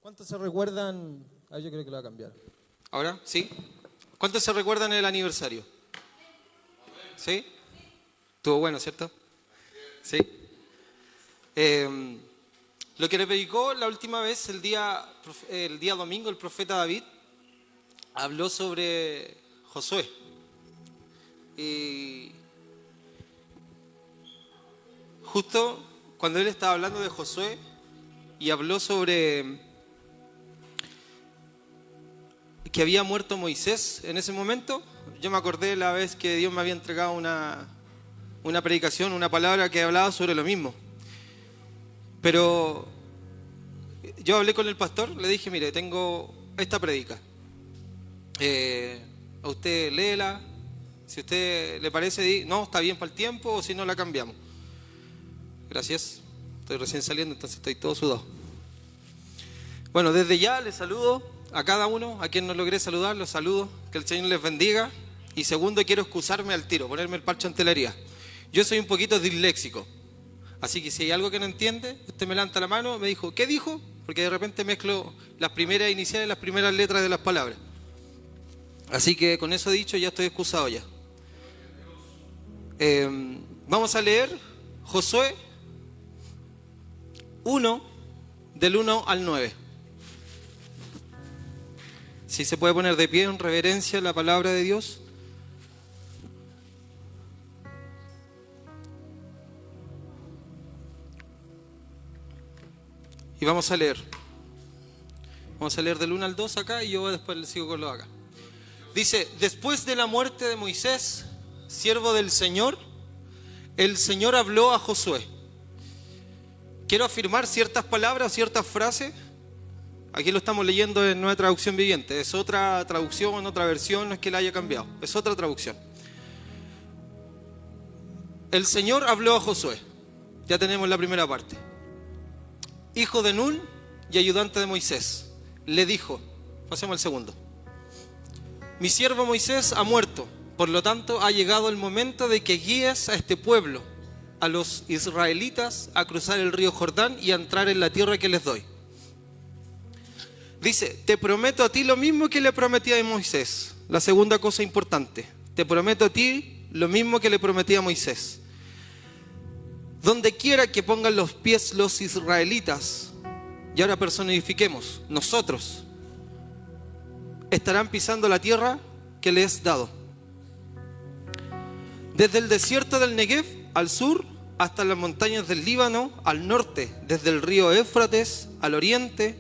¿Cuántos se recuerdan? Ah, yo creo que lo va a cambiar. ¿Ahora? ¿Sí? ¿Cuántos se recuerdan el aniversario? ¿Sí? Estuvo bueno, ¿cierto? ¿Sí? Lo que le predicó la última vez, el día domingo, el profeta David, habló sobre Josué. Y justo cuando él estaba hablando de Josué y habló sobre que había muerto Moisés en ese momento, yo me acordé de la vez que Dios me había entregado una predicación, una palabra que hablaba sobre lo mismo. Pero yo hablé con el pastor, le dije, mire, tengo esta predica. A usted léela, si a usted le parece, no, está bien para el tiempo, o si no la cambiamos. Gracias, estoy recién saliendo, entonces estoy todo sudado. Bueno, desde ya les saludo a cada uno, a quien no logré saludar, los saludo, que el Señor les bendiga. Y segundo, quiero excusarme al tiro, ponerme el parche ante la herida. Yo soy un poquito disléxico, así que si hay algo que no entiende, usted me levanta la mano, me dijo, ¿qué dijo? Porque de repente mezclo las primeras iniciales, las primeras letras de las palabras. Así que con eso dicho, ya estoy excusado ya. Vamos a leer Josué 1, del 1 al 9. Si se puede poner de pie en reverencia a la palabra de Dios. Y vamos a leer. Vamos a leer del 1 al 2 acá y yo después le sigo con lo acá. Dice, después de la muerte de Moisés, siervo del Señor, el Señor habló a Josué. Quiero afirmar ciertas palabras, ciertas frases. Aquí lo estamos leyendo en Nueva Traducción Viviente. Es otra traducción, otra versión, no es que la haya cambiado. Es otra traducción. El Señor habló a Josué. Ya tenemos la primera parte. Hijo de Nun y ayudante de Moisés. Le dijo, pasemos al segundo. Mi siervo Moisés ha muerto. Por lo tanto, ha llegado el momento de que guíes a este pueblo, a los israelitas, a cruzar el río Jordán y a entrar en la tierra que les doy. Dice, te prometo a ti lo mismo que le prometí a Moisés. La segunda cosa importante, te prometo a ti lo mismo que le prometí a Moisés. Donde quiera que pongan los pies los israelitas, y ahora personifiquemos, nosotros, estarán pisando la tierra que les he dado. Desde el desierto del Negev al sur, hasta las montañas del Líbano, al norte, desde el río Éufrates al oriente,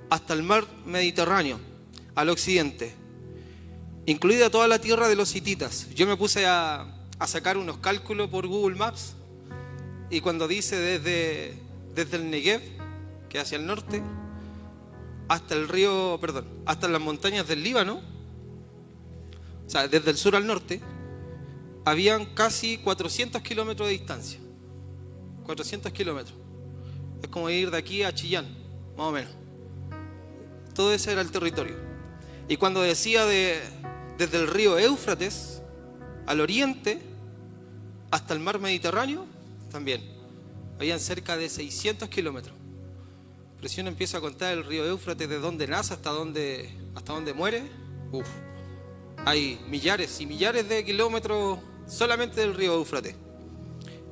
hasta el mar Mediterráneo, al occidente, incluida toda la tierra de los hititas. Yo me puse a sacar unos cálculos por Google Maps, y cuando dice desde el Negev, que es hacia el norte, hasta hasta las montañas del Líbano, o sea, desde el sur al norte, habían casi 400 kilómetros de distancia. 400 kilómetros. Es como ir de aquí a Chillán, más o menos. Todo ese era el territorio. Y cuando decía desde el río Éufrates al oriente hasta el mar Mediterráneo, también habían cerca de 600 kilómetros. Pero si uno empieza a contar el río Éufrates de donde nace hasta donde muere, hay millares y millares de kilómetros solamente del río Éufrates.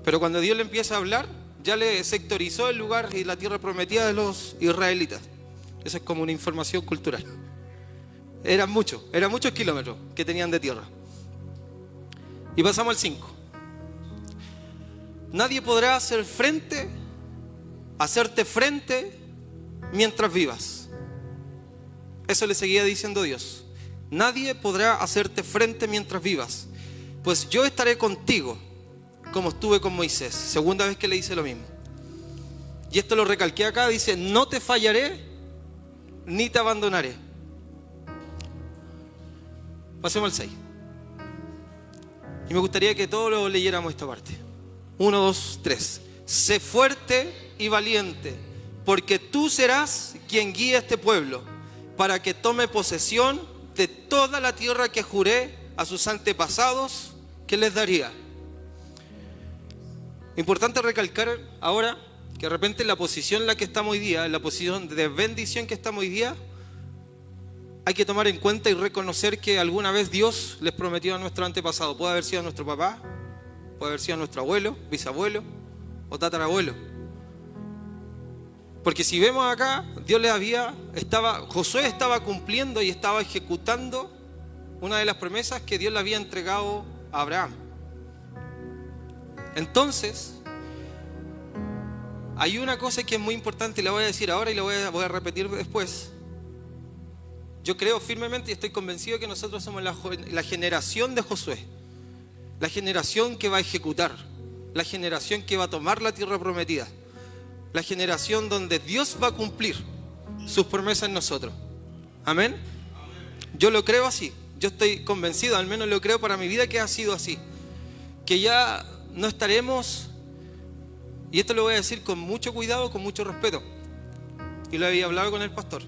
Pero cuando Dios le empieza a hablar, ya le sectorizó el lugar y la tierra prometida de los israelitas. Eso es como una información cultural. Eran muchos kilómetros que tenían de tierra. Y pasamos al 5. Nadie podrá hacerte frente mientras vivas. Eso le seguía diciendo Dios. Nadie podrá hacerte frente mientras vivas, pues yo estaré contigo como estuve con Moisés. Segunda vez que le dice lo mismo. Y esto lo recalqué acá, dice, no te fallaré ni te abandonaré. Pasemos al 6. Y me gustaría que todos lo leyéramos esta parte. 1, 2, 3. Sé fuerte y valiente, porque tú serás quien guíe a este pueblo, para que tome posesión de toda la tierra que juré a sus antepasados que les daría. Importante recalcar ahora que de repente en la posición en la que estamos hoy día, en la posición de bendición que estamos hoy día, hay que tomar en cuenta y reconocer que alguna vez Dios les prometió a nuestro antepasado. Puede haber sido a nuestro papá, puede haber sido a nuestro abuelo, bisabuelo o tatarabuelo. Porque si vemos acá, Josué estaba cumpliendo y estaba ejecutando una de las promesas que Dios le había entregado a Abraham. Entonces, hay una cosa que es muy importante y la voy a decir ahora y la voy a repetir después. Yo creo firmemente y estoy convencido que nosotros somos la generación de Josué, la generación que va a ejecutar, la generación que va a tomar la tierra prometida, la generación donde Dios va a cumplir sus promesas en nosotros. Amén. Yo lo creo así, yo estoy convencido, al menos lo creo para mi vida que ha sido así, que ya no estaremos, y esto lo voy a decir con mucho cuidado, con mucho respeto, y lo había hablado con el pastor.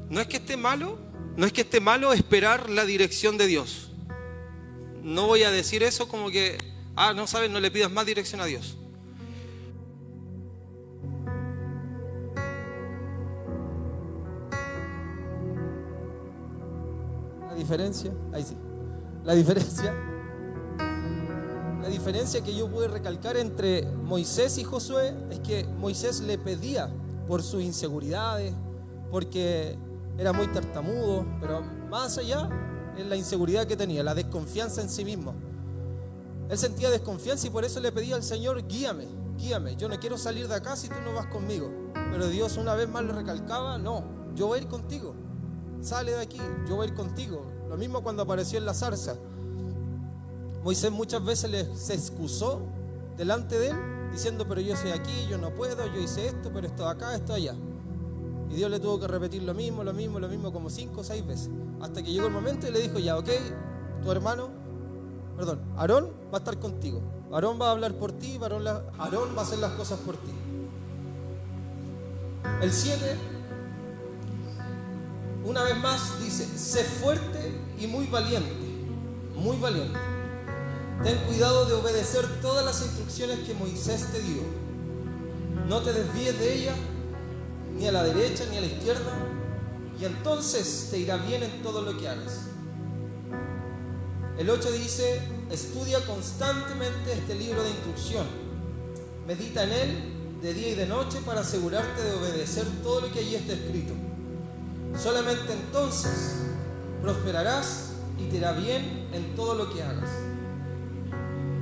No es que esté malo esperar la dirección de Dios. No voy a decir eso como que, no sabes, no le pidas más dirección a Dios. La diferencia que yo pude recalcar entre Moisés y Josué es que Moisés le pedía por sus inseguridades, porque era muy tartamudo, pero más allá es la inseguridad que tenía, la desconfianza en sí mismo. Él sentía desconfianza y por eso le pedía al Señor, guíame, yo no quiero salir de acá si tú no vas conmigo. Pero Dios una vez más le recalcaba, no, yo voy a ir contigo, sale de aquí, yo voy a ir contigo. Lo mismo cuando apareció en la zarza. Moisés muchas veces se excusó delante de él, diciendo, pero yo soy aquí, yo no puedo, yo hice esto, pero esto acá, esto allá. Y Dios le tuvo que repetir lo mismo, como 5 o 6 veces. Hasta que llegó el momento y le dijo, ya, ok, Aarón va a estar contigo. Aarón va a hablar por ti, Aarón va a hacer las cosas por ti. El 7, una vez más dice, sé fuerte y muy valiente, muy valiente. Ten cuidado de obedecer todas las instrucciones que Moisés te dio. No te desvíes de ella, ni a la derecha ni a la izquierda, y entonces te irá bien en todo lo que hagas. El 8 dice, estudia constantemente este libro de instrucción, medita en él de día y de noche para asegurarte de obedecer todo lo que allí está escrito. Solamente entonces prosperarás y te irá bien en todo lo que hagas.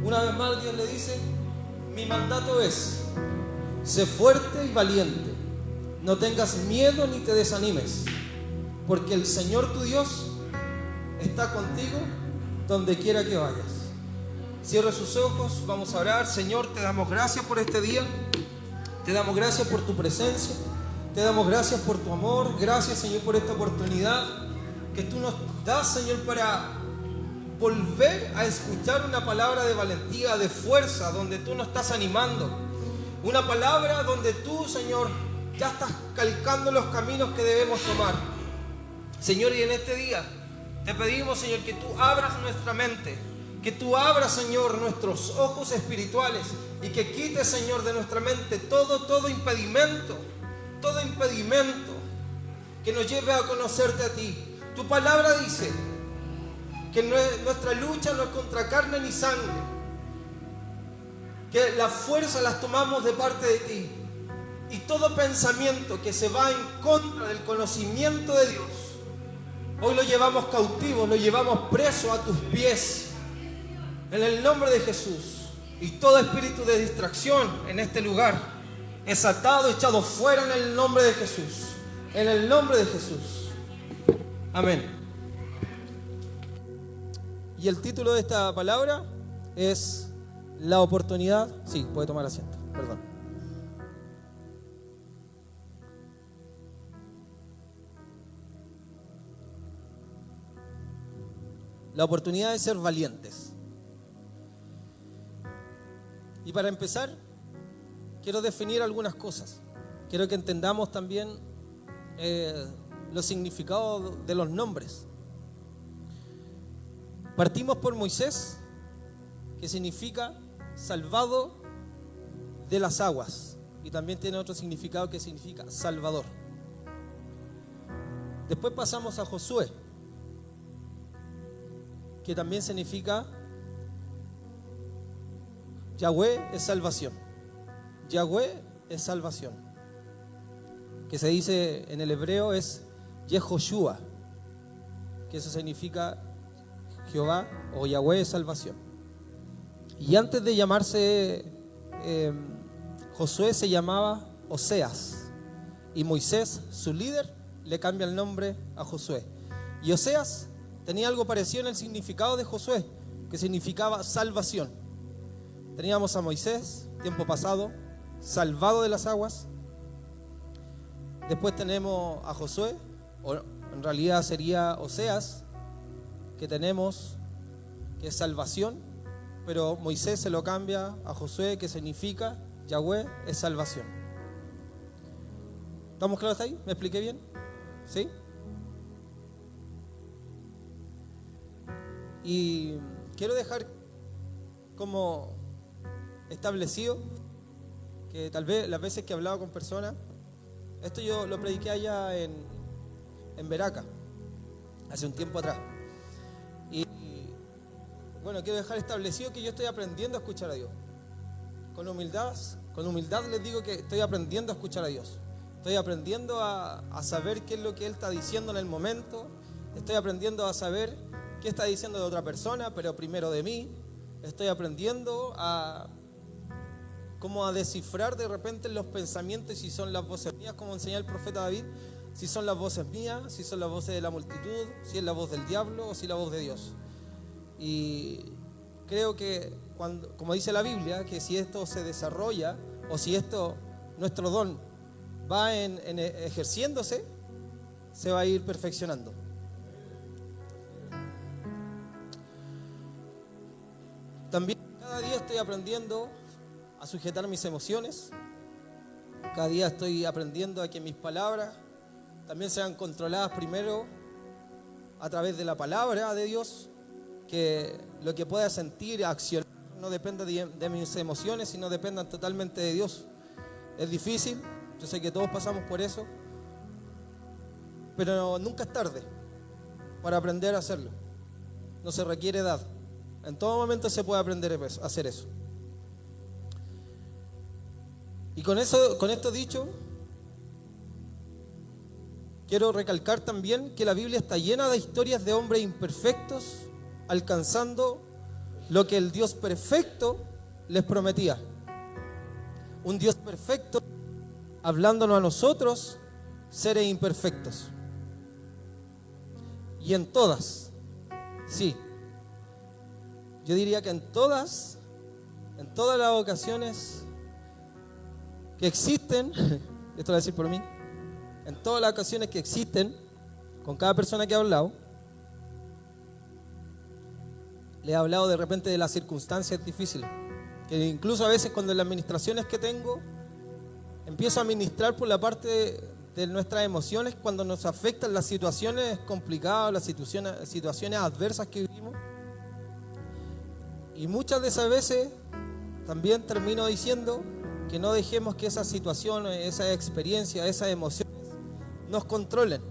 Una vez más Dios le dice, mi mandato es, sé fuerte y valiente. No tengas miedo ni te desanimes, porque el Señor tu Dios está contigo donde quiera que vayas. Cierra sus ojos, vamos a orar. Señor, te damos gracias por este día, te damos gracias por tu presencia, te damos gracias por tu amor. Gracias, Señor, por esta oportunidad que tú nos das, Señor, para volver a escuchar una palabra de valentía, de fuerza, donde tú nos estás animando, una palabra donde tú, Señor, ya estás calcando los caminos que debemos tomar. Señor, y en este día te pedimos, Señor, que tú abras nuestra mente, que tú abras, Señor, nuestros ojos espirituales y que quites, Señor, de nuestra mente todo impedimento que nos lleve a conocerte a ti. Tu palabra dice que nuestra lucha no es contra carne ni sangre, que la fuerza las tomamos de parte de ti. Y todo pensamiento que se va en contra del conocimiento de Dios, hoy lo llevamos cautivo, lo llevamos preso a tus pies, en el nombre de Jesús. Y todo espíritu de distracción en este lugar es atado, echado fuera en el nombre de Jesús. En el nombre de Jesús. Amén. Y el título de esta palabra es la oportunidad. Sí, puede tomar asiento, perdón. La oportunidad de ser valientes. Y para empezar, quiero definir algunas cosas. Quiero que entendamos también los significados de los nombres. Partimos por Moisés, que significa salvado de las aguas. Y también tiene otro significado que significa Salvador. Después pasamos a Josué, que también significa Yahweh es salvación. Yahweh es salvación. Que se dice en el hebreo es Yehoshua, que eso significa Jehová o Yahweh es salvación. Y antes de llamarse Josué se llamaba Oseas. Y Moisés, su líder, le cambia el nombre a Josué. Y Oseas tenía algo parecido en el significado de Josué, que significaba salvación. Teníamos a Moisés, tiempo pasado, salvado de las aguas. Después tenemos a Josué, o en realidad sería Oseas, que tenemos, que es salvación, pero Moisés se lo cambia a Josué, que significa Yahweh es salvación. ¿Estamos claros hasta ahí? ¿Me expliqué bien? ¿Sí? Y quiero dejar como establecido que tal vez las veces que he hablado con personas, esto yo lo prediqué allá en Veraca, hace un tiempo atrás. Y bueno, quiero dejar establecido que yo estoy aprendiendo a escuchar a Dios. Con humildad les digo que estoy aprendiendo a escuchar a Dios. Estoy aprendiendo a saber qué es lo que Él está diciendo en el momento. Estoy aprendiendo a saber qué está diciendo de otra persona, pero primero de mí. Estoy aprendiendo a descifrar de repente los pensamientos, si son las voces mías, como enseñó el profeta David, si son las voces mías, si son las voces de la multitud, si es la voz del diablo o si es la voz de Dios. Y creo que, como dice la Biblia, que si esto se desarrolla o si nuestro don va en ejerciéndose, se va a ir perfeccionando. También cada día estoy aprendiendo a sujetar mis emociones. Cada día estoy aprendiendo a que mis palabras también sean controladas primero a través de la palabra de Dios, que lo que pueda sentir, accionar, no dependa de mis emociones, sino dependan totalmente de Dios. Es difícil, yo sé que todos pasamos por eso, pero nunca es tarde para aprender a hacerlo. No se requiere edad. En todo momento se puede aprender a hacer eso. Y con esto dicho, quiero recalcar también que la Biblia está llena de historias de hombres imperfectos alcanzando lo que el Dios perfecto les prometía. Un Dios perfecto hablándonos a nosotros, seres imperfectos. Y en todas, sí, yo diría que en todas las ocasiones que existen, esto lo voy a decir por mí, en todas las ocasiones que existen, con cada persona que he hablado, le he hablado de repente de las circunstancias difíciles, que incluso a veces cuando en las administraciones que tengo, empiezo a ministrar por la parte de nuestras emociones cuando nos afectan las situaciones complicadas, las situaciones adversas que vivimos. Y muchas de esas veces también termino diciendo que no dejemos que esas situaciones, esas experiencias, esas emociones nos controlen.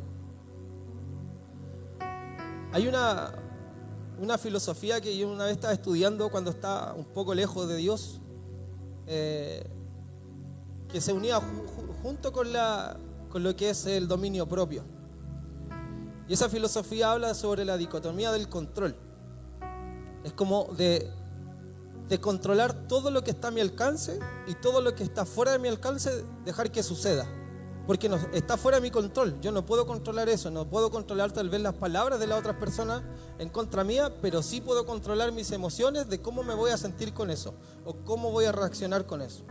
Hay una filosofía que yo una vez estaba estudiando cuando estaba un poco lejos de Dios, que se unía junto con lo que es el dominio propio. Y esa filosofía habla sobre la dicotomía del control. Es como de controlar todo lo que está a mi alcance y todo lo que está fuera de mi alcance, dejar que suceda. Porque está fuera de mi control. Yo no puedo controlar eso, no puedo controlar tal vez las palabras de las otras personas en contra mía, pero sí puedo controlar mis emociones de cómo me voy a sentir con eso o cómo voy a reaccionar con eso.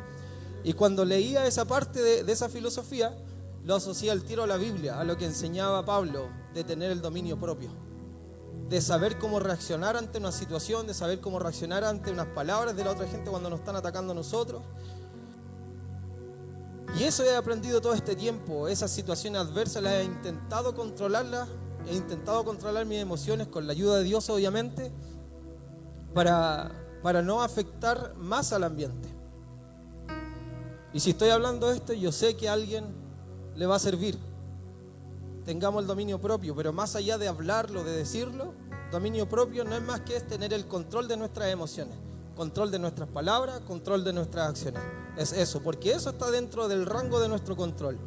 Y cuando leía esa parte de esa filosofía, lo asocié al tiro a la Biblia, a lo que enseñaba Pablo de tener el dominio propio, de saber cómo reaccionar ante una situación, de saber cómo reaccionar ante unas palabras de la otra gente cuando nos están atacando a nosotros. Y eso he aprendido todo este tiempo. Esas situaciones adversas las he intentado controlarlas, he intentado controlar mis emociones con la ayuda de Dios, obviamente, para no afectar más al ambiente. Y si estoy hablando esto, yo sé que a alguien le va a servir. Tengamos el dominio propio, pero más allá de hablarlo, de decirlo, dominio propio no es más que tener el control de nuestras emociones, control de nuestras palabras, control de nuestras acciones. Es eso, porque eso está dentro del rango de nuestro control.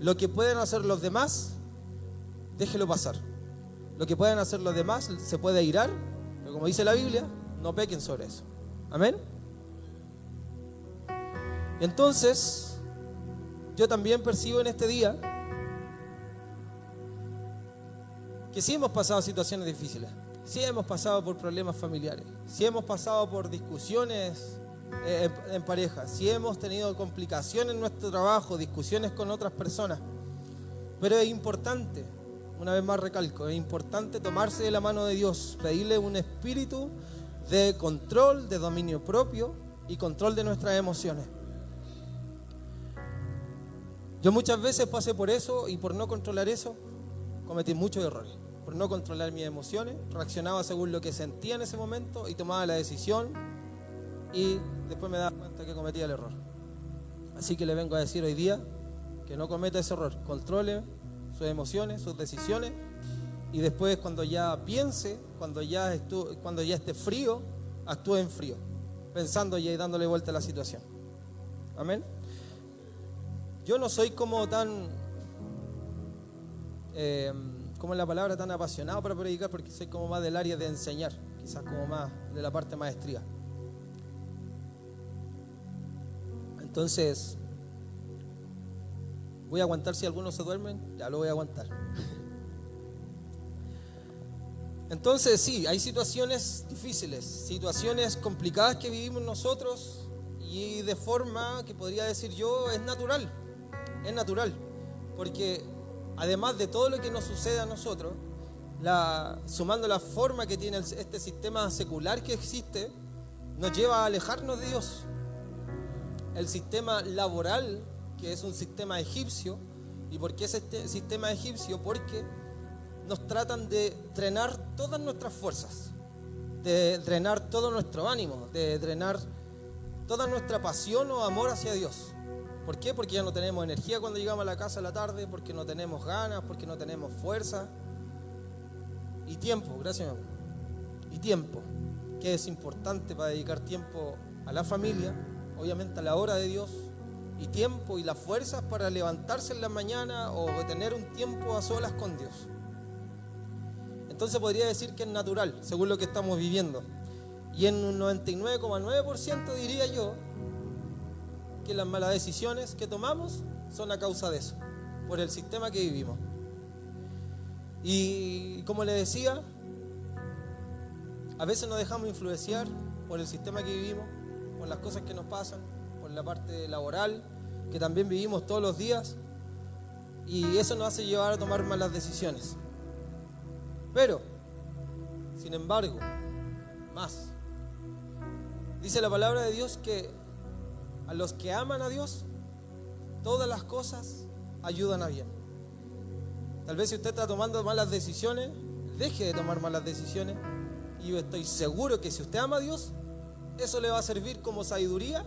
Lo que pueden hacer los demás, déjelo pasar. Lo que pueden hacer los demás, se puede irar, pero como dice la Biblia, no pequen sobre eso. Amén. Entonces, yo también percibo en este día que sí hemos pasado situaciones difíciles, sí hemos pasado por problemas familiares, sí hemos pasado por discusiones en pareja, sí hemos tenido complicaciones en nuestro trabajo, discusiones con otras personas, pero es importante, una vez más recalco, es importante tomarse de la mano de Dios, pedirle un espíritu de control, de dominio propio y control de nuestras emociones. Yo muchas veces pasé por eso y por no controlar eso cometí muchos errores. Por no controlar mis emociones, reaccionaba según lo que sentía en ese momento y tomaba la decisión y después me daba cuenta que cometía el error. Así que le vengo a decir hoy día que no cometa ese error, controle sus emociones, sus decisiones y después cuando ya piense, cuando ya esté frío, actúe en frío, pensando y dándole vuelta a la situación. Amén. Yo no soy como tan, como en la palabra, tan apasionado para predicar, porque soy como más del área de enseñar, quizás como más de la parte maestría. Entonces, voy a aguantar si algunos se duermen, ya lo voy a aguantar. Entonces sí, hay situaciones difíciles, situaciones complicadas que vivimos nosotros y de forma que podría decir yo es natural, porque además de todo lo que nos sucede a nosotros, sumando la forma que tiene este sistema secular que existe, nos lleva a alejarnos de Dios. El sistema laboral, que es un sistema egipcio, ¿y por qué es este sistema egipcio? Porque nos tratan de drenar todas nuestras fuerzas, de drenar todo nuestro ánimo, de drenar toda nuestra pasión o amor hacia Dios. ¿Por qué? Porque ya no tenemos energía cuando llegamos a la casa a la tarde, porque no tenemos ganas, porque no tenemos fuerza. Y tiempo, gracias mi amor. Y tiempo, que es importante para dedicar tiempo a la familia, obviamente a la hora de Dios, y tiempo y las fuerzas para levantarse en la mañana o tener un tiempo a solas con Dios. Entonces podría decir que es natural, según lo que estamos viviendo. Y en un 99,9% diría yo que las malas decisiones que tomamos son a causa de eso, por el sistema que vivimos. Y como le decía, a veces nos dejamos influenciar por el sistema que vivimos, por las cosas que nos pasan, por la parte laboral, que también vivimos todos los días, y eso nos hace llevar a tomar malas decisiones. Pero, sin embargo, dice la palabra de Dios que a los que aman a Dios, todas las cosas ayudan a bien. Tal vez si usted está tomando malas decisiones, deje de tomar malas decisiones, y yo estoy seguro que si usted ama a Dios, eso le va a servir como sabiduría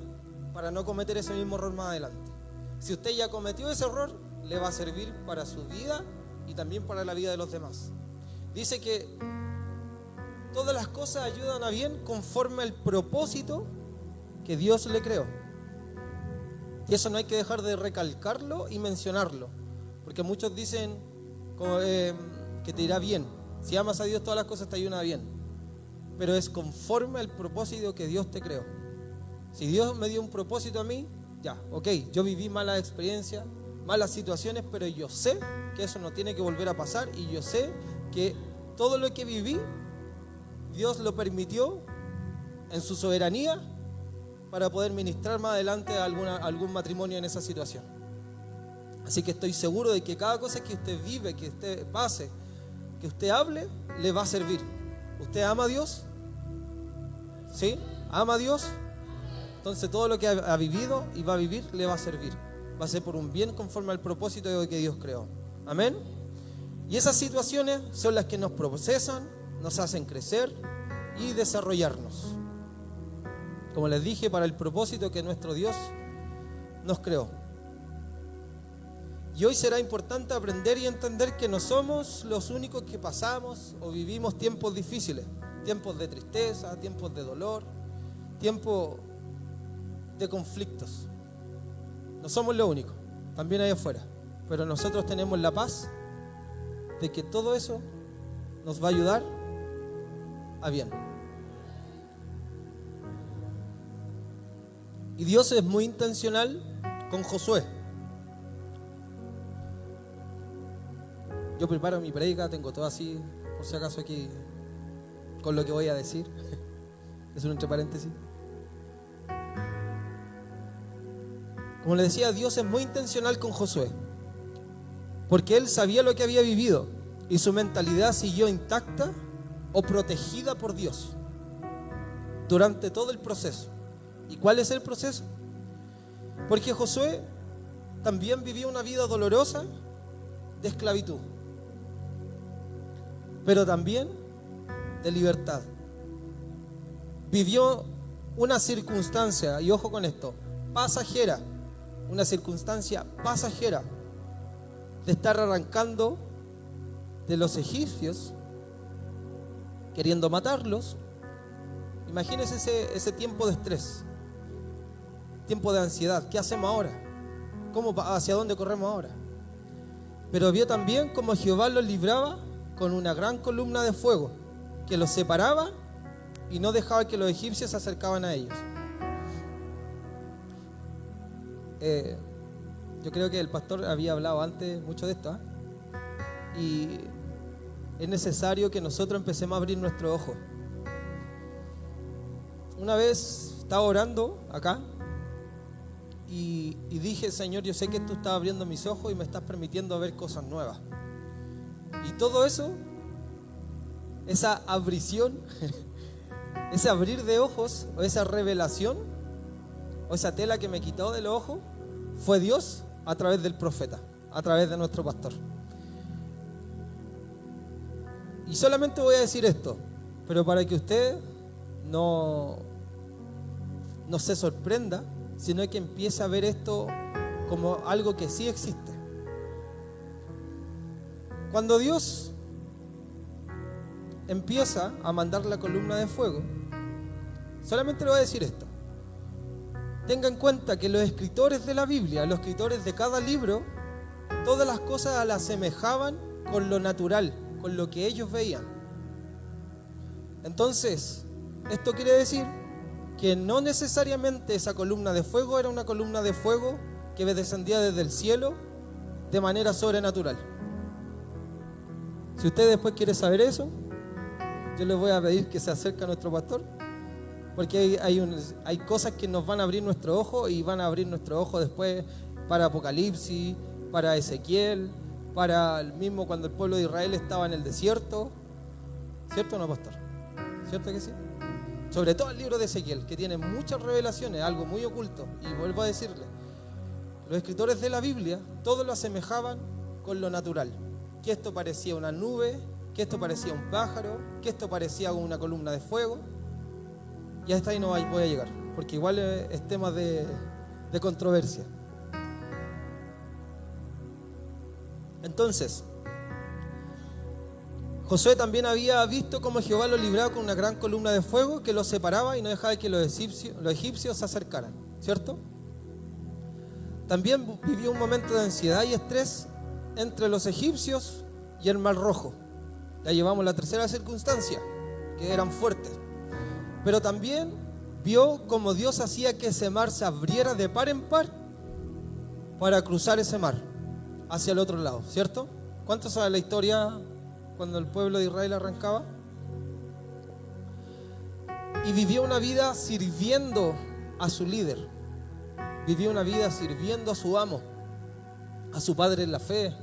para no cometer ese mismo error más adelante. Si usted ya cometió ese error, le va a servir para su vida y también para la vida de los demás. Dice que todas las cosas ayudan a bien conforme al propósito que Dios le creó. Y eso no hay que dejar de recalcarlo y mencionarlo, porque muchos dicen que te irá bien. Si amas a Dios, todas las cosas te ayudan a bien, pero es conforme al propósito que Dios te creó. Si Dios me dio un propósito a mí, ya, ok, yo viví malas experiencias, malas situaciones, pero yo sé que eso no tiene que volver a pasar, y yo sé que todo lo que viví, Dios lo permitió en su soberanía para poder ministrar más adelante a algún matrimonio en esa situación. Así que estoy seguro de que cada cosa que usted vive, que usted pase, que usted hable, le va a servir. ¿Usted ama a Dios? ¿Sí? ¿Ama a Dios? Entonces todo lo que ha vivido y va a vivir le va a servir. Va a ser por un bien conforme al propósito que Dios creó. Amén. Y esas situaciones son las que nos procesan, nos hacen crecer y desarrollarnos. Como les dije, para el propósito que nuestro Dios nos creó. Y hoy será importante aprender y entender que no somos los únicos que pasamos o vivimos tiempos difíciles, tiempos de tristeza, tiempos de dolor, tiempos de conflictos. No somos los únicos, también hay afuera, pero nosotros tenemos la paz de que todo eso nos va a ayudar a bien. Y Dios es muy intencional con Josué. Yo preparo mi prédica, tengo todo así, por si acaso aquí, con lo que voy a decir. Es un entre paréntesis. Como le decía, Dios es muy intencional con Josué, porque él sabía lo que había vivido y su mentalidad siguió intacta o protegida por Dios durante todo el proceso. ¿Y cuál es el proceso? Porque Josué también vivió una vida dolorosa de esclavitud, pero también de libertad. Vivió una circunstancia, y ojo con esto, pasajera, una circunstancia pasajera de estar arrancando de los egipcios, queriendo matarlos. Imagínense ese tiempo de estrés, tiempo de ansiedad. ¿Qué hacemos ahora? ¿Hacia dónde corremos ahora? Pero vio también cómo Jehová los libraba con una gran columna de fuego que los separaba y no dejaba que los egipcios se acercaban a ellos. Yo creo que el pastor había hablado antes mucho de esto, y es necesario que nosotros empecemos a abrir nuestro ojo. Una vez estaba orando acá y dije: Señor, yo sé que tú estás abriendo mis ojos y me estás permitiendo ver cosas nuevas. Y todo eso, esa abrición, ese abrir de ojos, o esa revelación, o esa tela que me quitó del ojo, fue Dios a través del profeta, a través de nuestro pastor. Y solamente voy a decir esto, pero para que usted no se sorprenda, sino que empiece a ver esto como algo que sí existe. Cuando Dios empieza a mandar la columna de fuego, solamente le voy a decir esto: tenga en cuenta que los escritores de la Biblia, los escritores de cada libro, todas las cosas las asemejaban con lo natural, con lo que ellos veían. Entonces, esto quiere decir que no necesariamente esa columna de fuego era una columna de fuego que descendía desde el cielo de manera sobrenatural. Si usted después quiere saber eso, yo les voy a pedir que se acerque a nuestro pastor, porque hay cosas que nos van a abrir nuestro ojo, y van a abrir nuestro ojo después para Apocalipsis, para Ezequiel, para el mismo cuando el pueblo de Israel estaba en el desierto. ¿Cierto o no, pastor? ¿Cierto que sí? Sobre todo el libro de Ezequiel, que tiene muchas revelaciones, algo muy oculto. Y vuelvo a decirle, los escritores de la Biblia todos lo asemejaban con lo natural, que esto parecía una nube, que esto parecía un pájaro, que esto parecía una columna de fuego. Y hasta ahí no voy a llegar, porque igual es tema de controversia. Entonces, Josué también había visto cómo Jehová lo libraba con una gran columna de fuego que los separaba y no dejaba que los egipcios se acercaran, ¿cierto? También vivió un momento de ansiedad y estrés entre los egipcios y el Mar Rojo. Ya llevamos la tercera circunstancia, que eran fuertes. Pero también vio cómo Dios hacía que ese mar se abriera de par en par para cruzar ese mar hacia el otro lado, ¿cierto? ¿Cuántos saben la historia cuando el pueblo de Israel arrancaba? Y vivió una vida sirviendo a su líder, vivió una vida sirviendo a su amo, a su padre en la fe,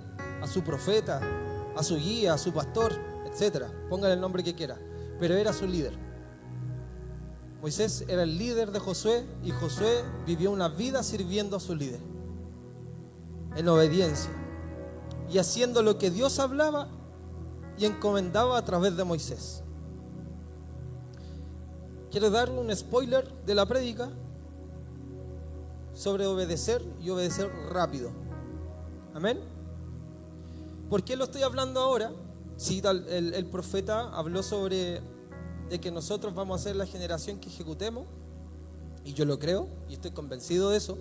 a su profeta, a su guía, a su pastor, etc. Póngale el nombre que quiera, pero era su líder. Moisés era el líder de Josué, y Josué vivió una vida sirviendo a su líder, en obediencia y haciendo lo que Dios hablaba y encomendaba a través de Moisés. Quiero darle un spoiler de la prédica. sobre obedecer y obedecer rápido. Amén. ¿Por qué lo estoy hablando ahora? Sí, el profeta habló sobre de que nosotros vamos a ser la generación que ejecutemos, y yo lo creo y estoy convencido de eso,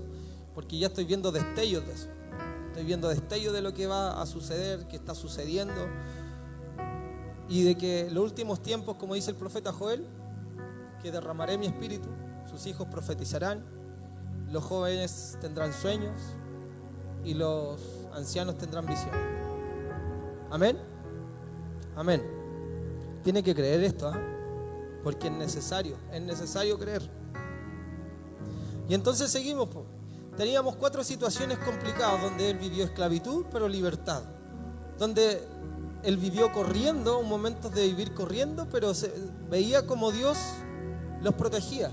porque ya estoy viendo destellos de eso. Estoy viendo destellos de lo que va a suceder, que está sucediendo, y de que en los últimos tiempos, como dice el profeta Joel, que derramaré mi espíritu, sus hijos profetizarán, los jóvenes tendrán sueños y los ancianos tendrán visiones. Amén. Amén. Tiene que creer esto, porque es necesario creer. Y entonces seguimos. Teníamos 4 situaciones complicadas donde él vivió esclavitud, pero libertad. Donde él vivió corriendo, momentos de vivir corriendo, pero veía como Dios los protegía.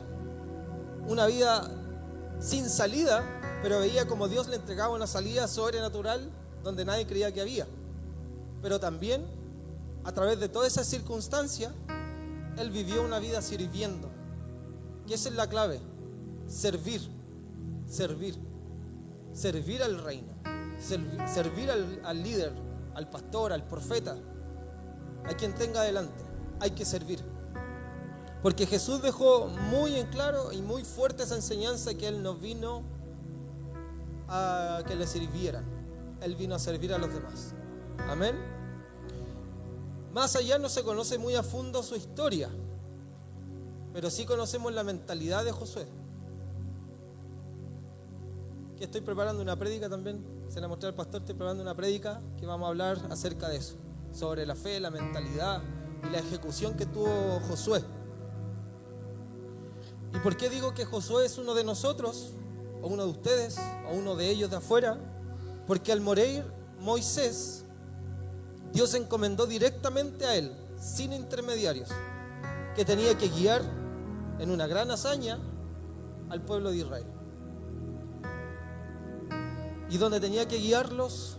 Una vida sin salida, pero veía como Dios le entregaba una salida sobrenatural donde nadie creía que había. Pero también, a través de toda esa circunstancia, él vivió una vida sirviendo. Y esa es la clave: servir al reino, servir al líder, al pastor, al profeta, a quien tenga delante. Hay que servir, porque Jesús dejó muy en claro y muy fuerte esa enseñanza, que Él no vino a que le sirvieran, Él vino a servir a los demás. Amén. Más allá no se conoce muy a fondo su historia, pero sí conocemos la mentalidad de Josué. Que estoy preparando una prédica también, se la mostré al pastor, estoy preparando una prédica que vamos a hablar acerca de eso, sobre la fe, la mentalidad y la ejecución que tuvo Josué. ¿Y por qué digo que Josué es uno de nosotros, o uno de ustedes, o uno de ellos de afuera? Porque al morir Moisés, Dios encomendó directamente a él, sin intermediarios, que tenía que guiar en una gran hazaña al pueblo de Israel. Y donde tenía que guiarlos,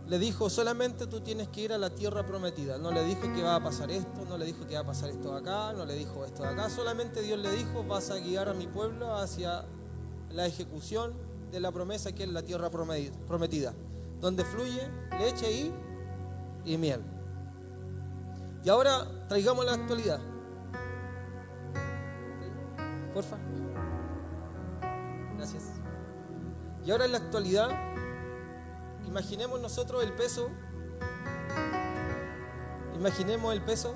le dijo: solamente tú tienes que ir a la tierra prometida. No le dijo que va a pasar esto, no le dijo que va a pasar esto de acá, no le dijo esto de acá. Solamente Dios le dijo: vas a guiar a mi pueblo hacia la ejecución de la promesa, que es la tierra prometida, donde fluye leche y miel. Y ahora traigamos la actualidad. Porfa. Gracias. Y ahora en la actualidad, imaginemos nosotros el peso. Imaginemos el peso.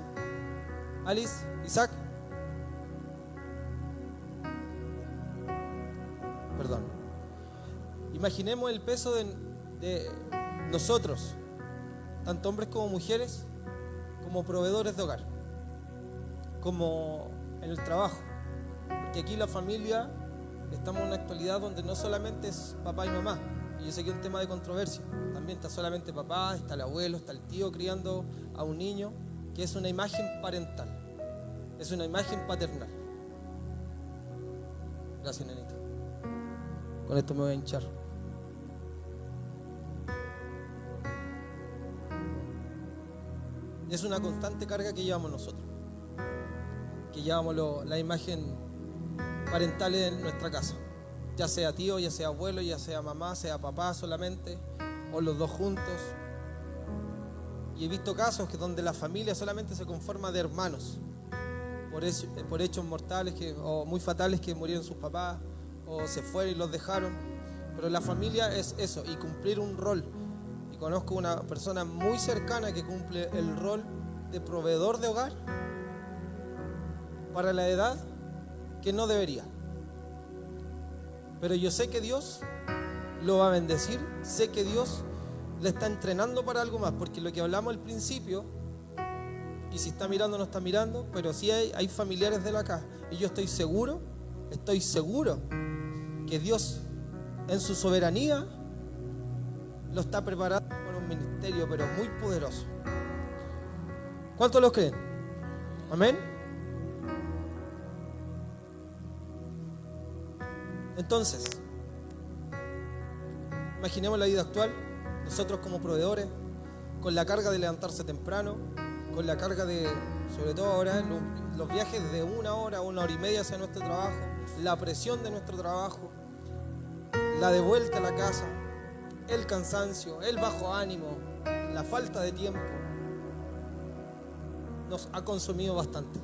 Alice, Isaac. Perdón. Imaginemos el peso de nosotros, tanto hombres como mujeres, como proveedores de hogar, como en el trabajo. Porque aquí la familia, estamos en una actualidad donde no solamente es papá y mamá. Y yo sé que es un tema de controversia. También está solamente papá, está el abuelo, está el tío criando a un niño, que es una imagen parental, es una imagen paternal. Gracias, nenito. Con esto me voy a hinchar. Es una constante carga que llevamos nosotros, que llevamos la imagen parental en nuestra casa, ya sea tío, ya sea abuelo, ya sea mamá, sea papá solamente, o los dos juntos. Y he visto casos donde la familia solamente se conforma de hermanos, por hechos mortales o muy fatales, que murieron sus papás o se fueron y los dejaron. Pero la familia es eso, y cumplir un rol. Y conozco una persona muy cercana que cumple el rol de proveedor de hogar para la edad que no debería. Pero yo sé que Dios lo va a bendecir, sé que Dios le está entrenando para algo más, porque lo que hablamos al principio, y si está mirando o no está mirando, pero sí hay familiares de la casa, y yo estoy seguro que Dios en su soberanía lo está preparando para un ministerio, pero muy poderoso. ¿Cuántos lo creen? Amén. Entonces, imaginemos la vida actual, nosotros como proveedores, con la carga de levantarse temprano, con la carga de, sobre todo ahora, los viajes de 1 hora, 1 hora y media hacia nuestro trabajo, la presión de nuestro trabajo, la de vuelta a la casa, el cansancio, el bajo ánimo, la falta de tiempo, nos ha consumido bastante.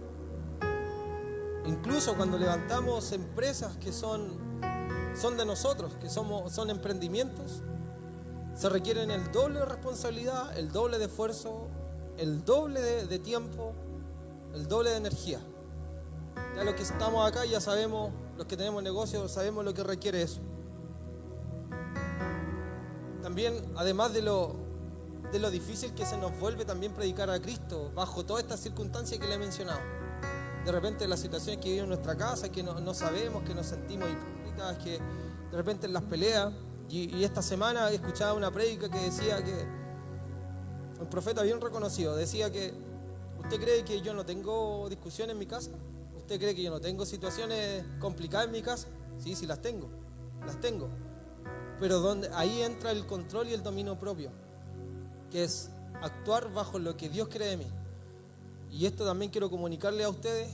Incluso cuando levantamos empresas que son de nosotros, que son emprendimientos, se requieren el doble de responsabilidad, el doble de esfuerzo, el doble de tiempo, el doble de energía. Ya los que estamos acá ya sabemos, los que tenemos negocios, sabemos lo que requiere eso. También, además de lo difícil que se nos vuelve también predicar a Cristo bajo todas estas circunstancias que le he mencionado. De repente las situaciones que vivimos en nuestra casa, que no sabemos, que nos sentimos hipócritas, que de repente en las peleas. Y esta semana he escuchado una prédica que decía que, un profeta bien reconocido, decía que ¿usted cree que yo no tengo discusiones en mi casa? ¿Usted cree que yo no tengo situaciones complicadas en mi casa? Sí, las tengo. Pero ahí entra el control y el dominio propio, que es actuar bajo lo que Dios quiere de mí. Y esto también quiero comunicarle a ustedes,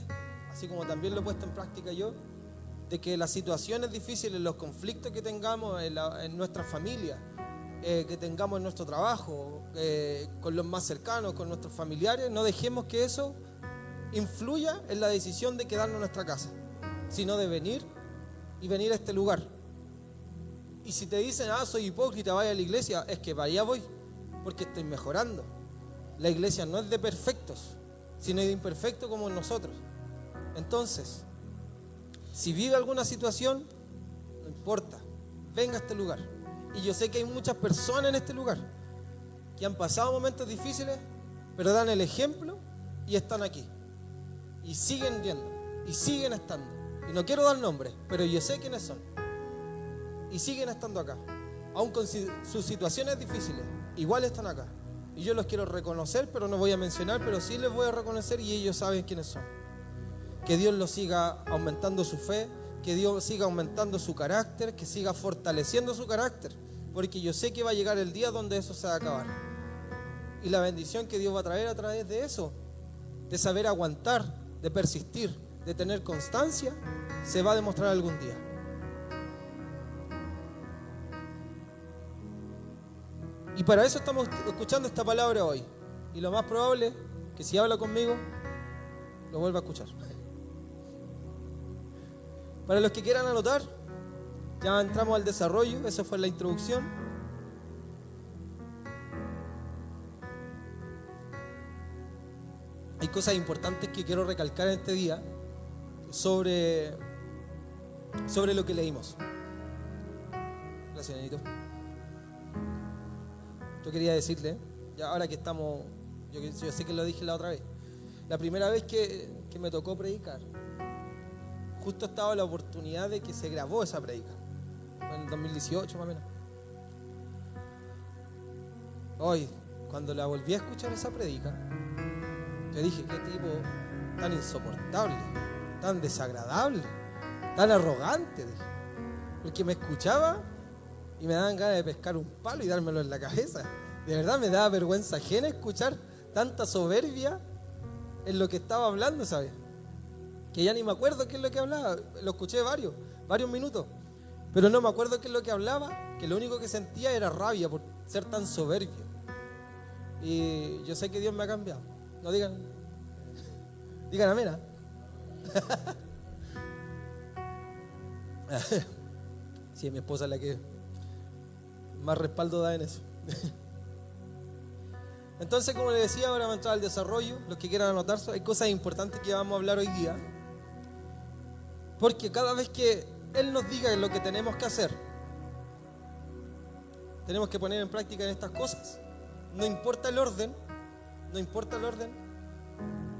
así como también lo he puesto en práctica yo, de que las situaciones difíciles, los conflictos que tengamos en nuestra familia, que tengamos en nuestro trabajo, con los más cercanos, con nuestros familiares, no dejemos que eso influya en la decisión de quedarnos en nuestra casa, sino de venir a este lugar. Y si te dicen, soy hipócrita, vaya a la iglesia, es que vaya voy, porque estoy mejorando. La iglesia no es de perfectos, sino de imperfectos como nosotros. Entonces, si vive alguna situación, no importa, venga a este lugar. Y yo sé que hay muchas personas en este lugar que han pasado momentos difíciles, pero dan el ejemplo y están aquí. Y siguen viendo, y siguen estando. Y no quiero dar nombres, pero yo sé quiénes son. Y siguen estando acá. Aun con sus situaciones difíciles, igual están acá. Y yo los quiero reconocer, pero no voy a mencionar, pero sí les voy a reconocer y ellos saben quiénes son. Que Dios los siga aumentando su fe, que Dios siga aumentando su carácter, que siga fortaleciendo su carácter, porque yo sé que va a llegar el día donde eso se va a acabar. Y la bendición que Dios va a traer a través de eso, de saber aguantar, de persistir, de tener constancia, se va a demostrar algún día. Y para eso estamos escuchando esta palabra hoy. Y lo más probable es que si habla conmigo, lo vuelva a escuchar. Para los que quieran anotar, ya entramos al desarrollo, esa fue la introducción. Hay cosas importantes que quiero recalcar en este día sobre lo que leímos. Gracias, Nenito. Yo quería decirle, ya ahora que estamos, yo sé que lo dije la otra vez, la primera vez que me tocó predicar, justo estaba la oportunidad de que se grabó esa prédica, en el 2018 más o menos. Hoy, cuando la volví a escuchar esa prédica, yo dije, qué tipo tan insoportable, tan desagradable, tan arrogante, dije. Porque me escuchaba y me daban ganas de pescar un palo y dármelo en la cabeza. De verdad me daba vergüenza ajena escuchar tanta soberbia en lo que estaba hablando, ¿sabes? Que ya ni me acuerdo qué es lo que hablaba. Lo escuché varios minutos, pero no me acuerdo qué es lo que hablaba, que lo único que sentía era rabia por ser tan soberbio. Y yo sé que Dios me ha cambiado. No digan amén, ¿eh? Sí, mi esposa es la que más respaldo da en eso. Entonces, como les decía, ahora vamos a entrar al desarrollo. Los que quieran anotarse, hay cosas importantes que vamos a hablar hoy día, porque cada vez que Él nos diga lo que tenemos que hacer, tenemos que poner en práctica en estas cosas. No importa el orden,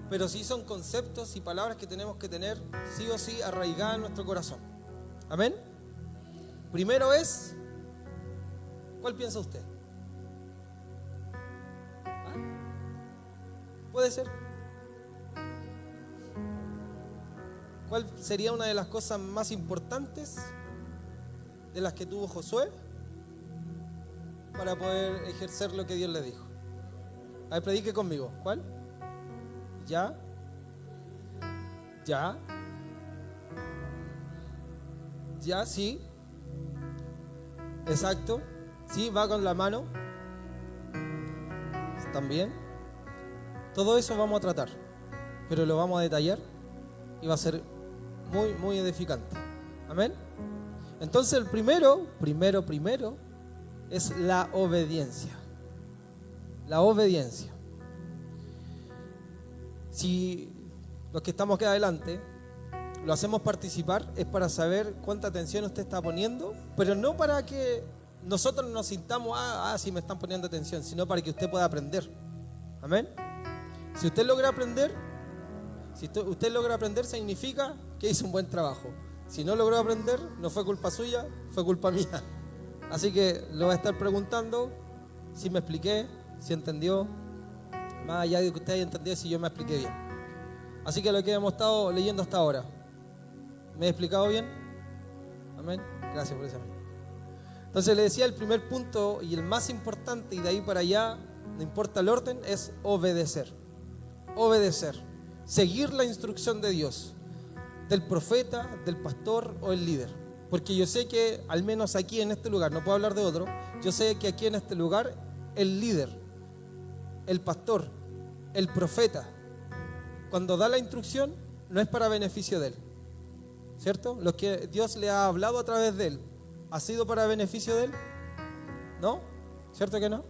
pero sí son conceptos y palabras que tenemos que tener sí o sí arraigadas en nuestro corazón. ¿Amén? Primero es, ¿cuál piensa usted? Puede ser. ¿Cuál sería una de las cosas más importantes de las que tuvo Josué para poder ejercer lo que Dios le dijo? A ver, predique conmigo. ¿Cuál? ¿Ya? ¿Ya? ¿Ya? ¿Sí? Exacto. Sí, va con la mano. También. Todo eso vamos a tratar, pero lo vamos a detallar y va a ser muy, muy edificante. Amén. Entonces el primero es la obediencia. La obediencia. Si los que estamos aquí adelante lo hacemos participar, es para saber cuánta atención usted está poniendo, pero no para que nosotros nos sintamos, sí me están poniendo atención, sino para que usted pueda aprender. Amén. Si usted logra aprender, significa que hizo un buen trabajo. Si no logró aprender, no fue culpa suya, fue culpa mía. Así que lo voy a estar preguntando si me expliqué, si entendió, más allá de que usted haya entendido, si yo me expliqué bien. Así que lo que hemos estado leyendo hasta ahora, ¿me he explicado bien? Amén. Gracias por eso. Entonces le decía, el primer punto y el más importante, y de ahí para allá, no importa el orden, es obedecer. Obedecer. Seguir la instrucción de Dios, del profeta, del pastor o el líder. Porque yo sé que, al menos aquí en este lugar, no puedo hablar de otro, yo sé que aquí en este lugar, el líder, el pastor, el profeta, cuando da la instrucción, no es para beneficio de él. ¿Cierto? Lo que Dios le ha hablado a través de él, ¿ha sido para beneficio de él? ¿No? ¿Cierto que no?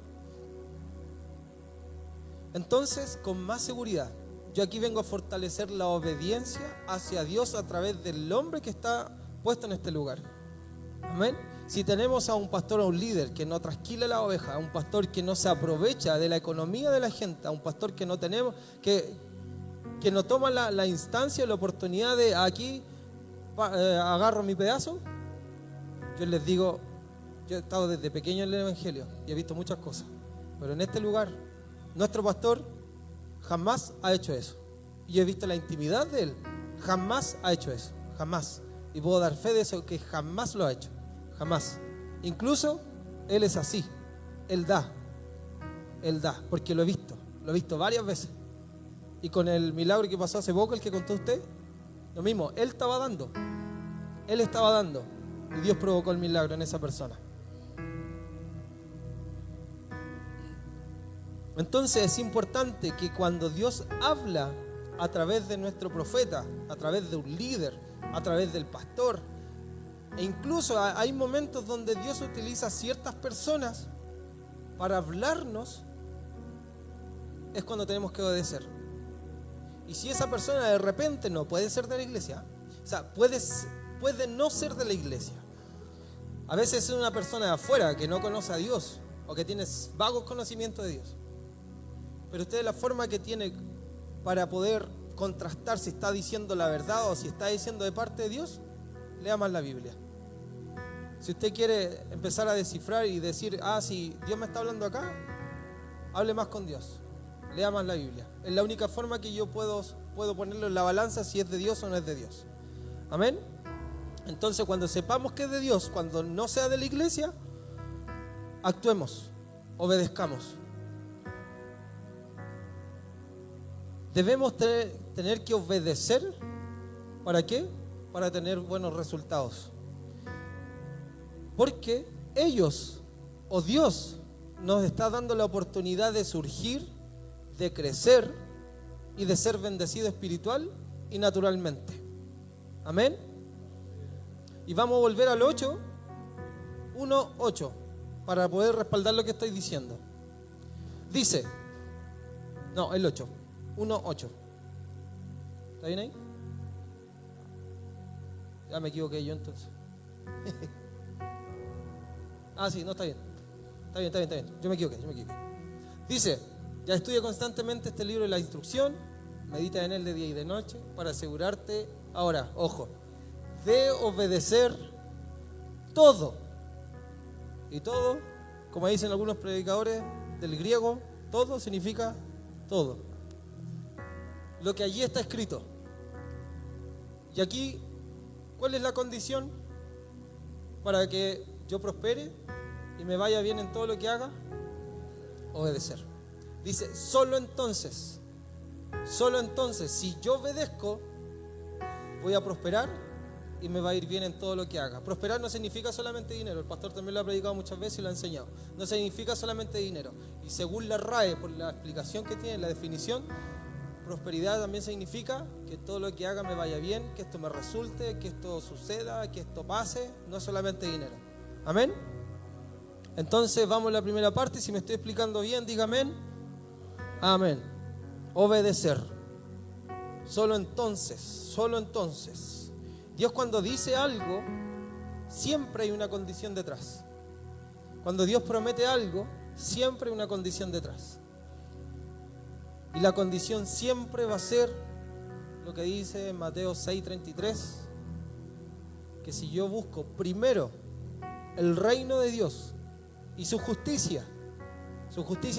Entonces, con más seguridad, yo aquí vengo a fortalecer la obediencia hacia Dios a través del hombre que está puesto en este lugar. Amén. Si tenemos a un pastor o un líder que no trasquila la oveja, a un pastor que no se aprovecha de la economía de la gente, a un pastor que no tenemos, que no toma la instancia, la oportunidad de aquí agarro mi pedazo, yo les digo, yo he estado desde pequeño en el Evangelio y he visto muchas cosas, pero en este lugar nuestro pastor jamás ha hecho eso. Y he visto la intimidad de él. Jamás ha hecho eso. Jamás. Y puedo dar fe de eso, que jamás lo ha hecho. Jamás. Incluso él es así. Él da. Él da. Porque lo he visto. Lo he visto varias veces. Y con el milagro que pasó hace poco, el que contó usted, lo mismo. Él estaba dando. Él estaba dando. Y Dios provocó el milagro en esa persona. Entonces es importante que cuando Dios habla a través de nuestro profeta, a través de un líder, a través del pastor, e incluso hay momentos donde Dios utiliza ciertas personas para hablarnos, es cuando tenemos que obedecer. Y si esa persona de repente no puede ser de la iglesia, o sea, puede no ser de la iglesia. A veces es una persona de afuera que no conoce a Dios o que tiene vagos conocimientos de Dios. Pero usted, la forma que tiene para poder contrastar si está diciendo la verdad o si está diciendo de parte de Dios, lea más la Biblia. Si usted quiere empezar a descifrar y decir, si Dios me está hablando acá, hable más con Dios, lea más la Biblia. Es la única forma que yo puedo ponerlo en la balanza si es de Dios o no es de Dios. Amén. Entonces, cuando sepamos que es de Dios, cuando no sea de la iglesia, actuemos, obedezcamos. Debemos tener que obedecer. ¿Para qué? Para tener buenos resultados. Porque ellos o Dios nos está dando la oportunidad de surgir, de crecer y de ser bendecido espiritual y naturalmente. Amén. Y vamos a volver al 1:8 para poder respaldar lo que estoy diciendo. Dice, el 8. 1:8. ¿Está bien ahí? Ya me equivoqué yo entonces. Sí, no, está bien. Está bien. Yo me equivoqué. Dice, ya estudia constantemente este libro de la instrucción, medita en él de día y de noche, para asegurarte, ahora, ojo, de obedecer todo. Y todo, como dicen algunos predicadores del griego, todo significa todo. Lo que allí está escrito. Y aquí, ¿cuál es la condición para que yo prospere y me vaya bien en todo lo que haga? Obedecer. Dice, solo entonces, si yo obedezco, voy a prosperar y me va a ir bien en todo lo que haga. Prosperar no significa solamente dinero, el pastor también lo ha predicado muchas veces y lo ha enseñado. No significa solamente dinero. Y según la RAE, por la explicación que tiene, la definición, prosperidad también significa que todo lo que haga me vaya bien, que esto me resulte, que esto suceda, que esto pase, no solamente dinero. ¿Amén? Entonces vamos a la primera parte, si me estoy explicando bien, diga amén. Amén. Obedecer. Solo entonces. Dios cuando dice algo, siempre hay una condición detrás. Cuando Dios promete algo, siempre hay una condición detrás. Y la condición siempre va a ser lo que dice en Mateo 6:33, que si yo busco primero el reino de Dios y su justicia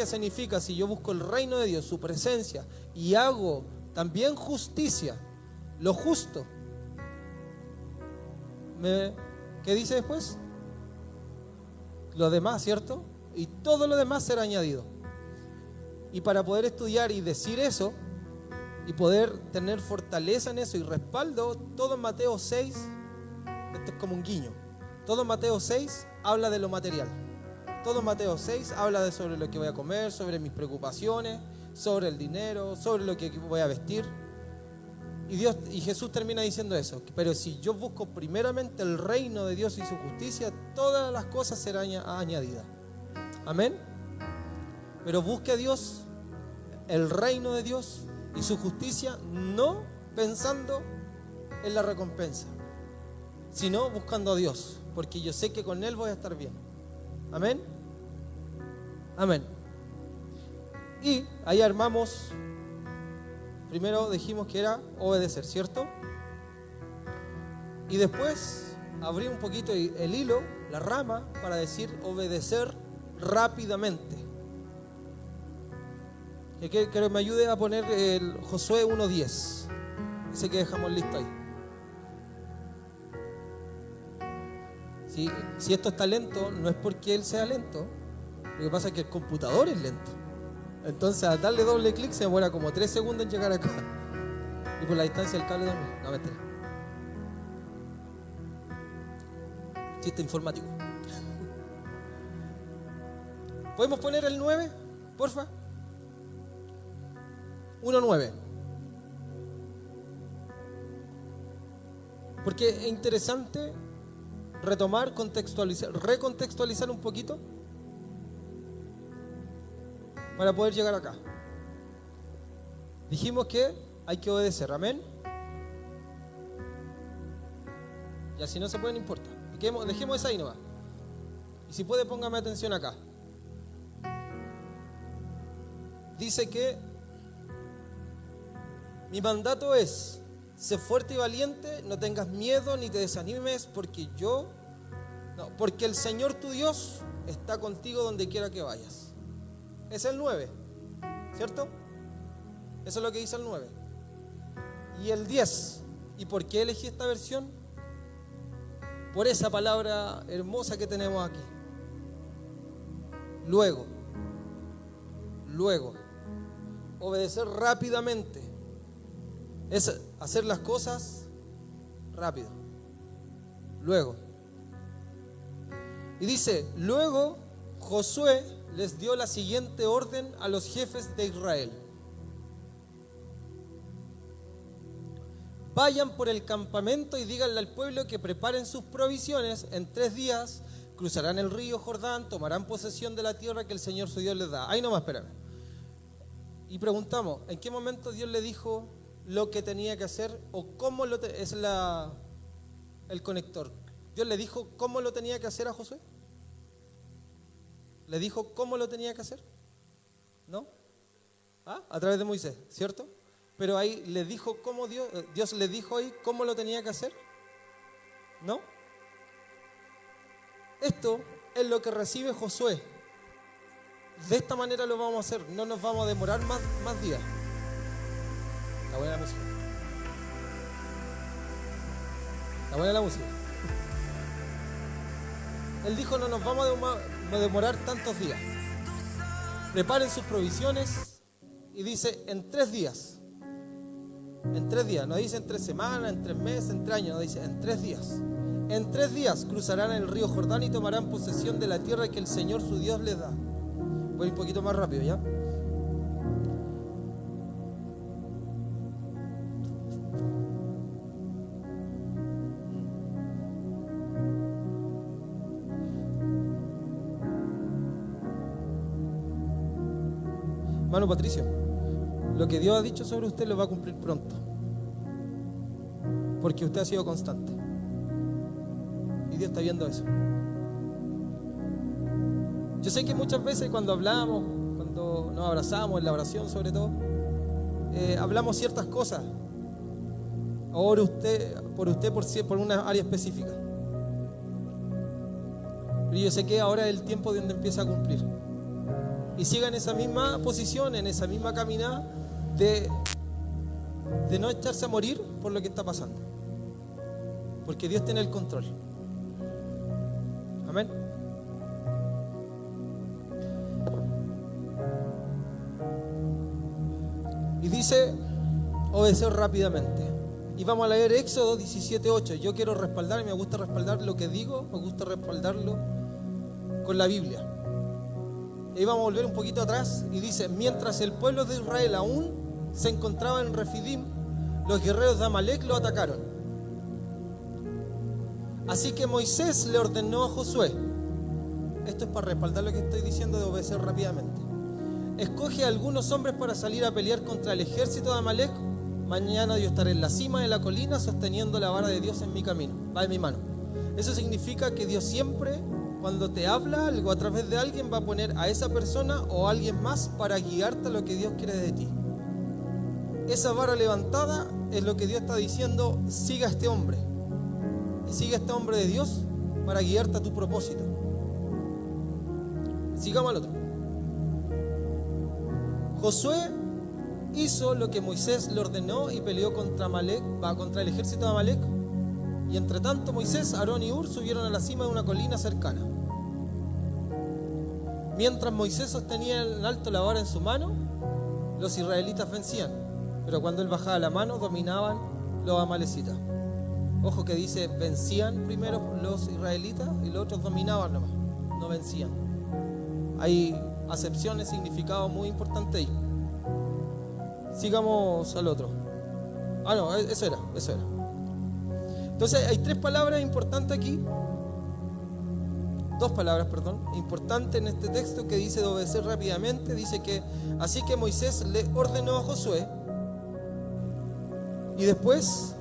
significa si yo busco el reino de Dios, su presencia, y hago también justicia, lo justo, ¿qué dice después? Lo demás, ¿cierto? Y todo lo demás será añadido. Y para poder estudiar y decir eso, y poder tener fortaleza en eso y respaldo, todo en Mateo 6, esto es como un guiño, todo en Mateo 6 habla de lo material. Todo en Mateo 6 habla sobre lo que voy a comer, sobre mis preocupaciones, sobre el dinero, sobre lo que voy a vestir. Y Jesús termina diciendo eso. Pero si yo busco primeramente el reino de Dios y su justicia, todas las cosas serán añadidas. Amén. Pero busque a Dios, el reino de Dios y su justicia, no pensando en la recompensa, sino buscando a Dios, porque yo sé que con Él voy a estar bien. Amén. Amén. Y ahí armamos, primero dijimos que era obedecer, ¿cierto? Y después abrí un poquito el hilo, la rama, para decir obedecer rápidamente. Que me ayude a poner el Josué 1:10, ese que dejamos listo ahí. Si esto está lento, no es porque él sea lento, lo que pasa es que el computador es lento. Entonces a darle doble clic se demora como 3 segundos en llegar acá. Y por la distancia del cable también. No, mentira. Chiste informático. ¿Podemos poner el 9, porfa? 1:9. Porque es interesante retomar, recontextualizar un poquito para poder llegar acá. Dijimos que hay que obedecer, amén. Ya si no se puede, no importa. Dejemos esa ahí nomás. Y si puede, póngame atención acá. Dice que mi mandato es: sé fuerte y valiente, no tengas miedo ni te desanimes, porque el Señor tu Dios está contigo donde quiera que vayas. Es el 9, ¿cierto? Eso es lo que dice el 9. Y el 10, ¿y por qué elegí esta versión? Por esa palabra hermosa que tenemos aquí. Luego, obedecer rápidamente. Es hacer las cosas rápido. Luego. Y dice, luego Josué les dio la siguiente orden a los jefes de Israel. Vayan por el campamento y díganle al pueblo que preparen sus provisiones. En 3 días cruzarán el río Jordán, tomarán posesión de la tierra que el Señor su Dios les da. Ahí nomás, espérame. Y preguntamos, ¿en qué momento Dios le dijo lo que tenía que hacer? ¿O cómo es el conector? ¿Dios le dijo cómo lo tenía que hacer a Josué? ¿Le dijo cómo lo tenía que hacer? ¿No? A través de Moisés, ¿cierto? Pero ahí le dijo cómo Dios le dijo ahí cómo lo tenía que hacer. ¿No? Esto es lo que recibe Josué. De esta manera lo vamos a hacer. No nos vamos a demorar más días. Está buena la música. Está buena la música. Él dijo, no nos vamos a demorar tantos días. Preparen sus provisiones. Y dice, en 3 días. En 3 días, no dice en 3 semanas, en 3 meses, en 3 años, no dice en 3 días. En 3 días cruzarán el río Jordán y tomarán posesión de la tierra que el Señor su Dios les da. Voy un poquito más rápido, ¿ya? Hermano Patricio, lo que Dios ha dicho sobre usted lo va a cumplir pronto, porque usted ha sido constante y Dios está viendo eso. Yo sé que muchas veces cuando hablamos, cuando nos abrazamos en la oración sobre todo, hablamos ciertas cosas, ore usted por una área específica, pero yo sé que ahora es el tiempo donde empieza a cumplir. Y siga en esa misma posición, en esa misma caminada de no echarse a morir por lo que está pasando. Porque Dios tiene el control. Amén. Y dice, obedecer rápidamente. Y vamos a leer Éxodo 17:8. Yo quiero respaldar, y me gusta respaldar lo que digo, me gusta respaldarlo con la Biblia. Y vamos a volver un poquito atrás y dice, mientras el pueblo de Israel aún se encontraba en Refidim, los guerreros de Amalek lo atacaron. Así que Moisés le ordenó a Josué, esto es para respaldar lo que estoy diciendo de obedecer rápidamente, escoge a algunos hombres para salir a pelear contra el ejército de Amalek. Mañana yo estaré en la cima de la colina sosteniendo la vara de Dios en mi camino, va en mi mano. Eso significa que Dios siempre, cuando te habla algo a través de alguien, va a poner a esa persona o a alguien más para guiarte a lo que Dios quiere de ti. Esa vara levantada es lo que Dios está diciendo, siga a este hombre. Y siga a este hombre de Dios para guiarte a tu propósito. Sigamos al otro. Josué hizo lo que Moisés le ordenó y peleó contra el ejército de Amalek. Y entre tanto Moisés, Aarón y Hur subieron a la cima de una colina cercana. Mientras Moisés sostenía en alto la vara en su mano, los israelitas vencían, pero cuando él bajaba la mano dominaban los amalecitas. Ojo que dice vencían primero los israelitas y los otros dominaban nomás, no vencían. Hay acepciones, significados muy importantes ahí. Sigamos al otro. No, eso era. Entonces hay 3 palabras importantes aquí. 2 palabras, importantes en este texto que dice de obedecer rápidamente. Dice que así que Moisés le ordenó a Josué y después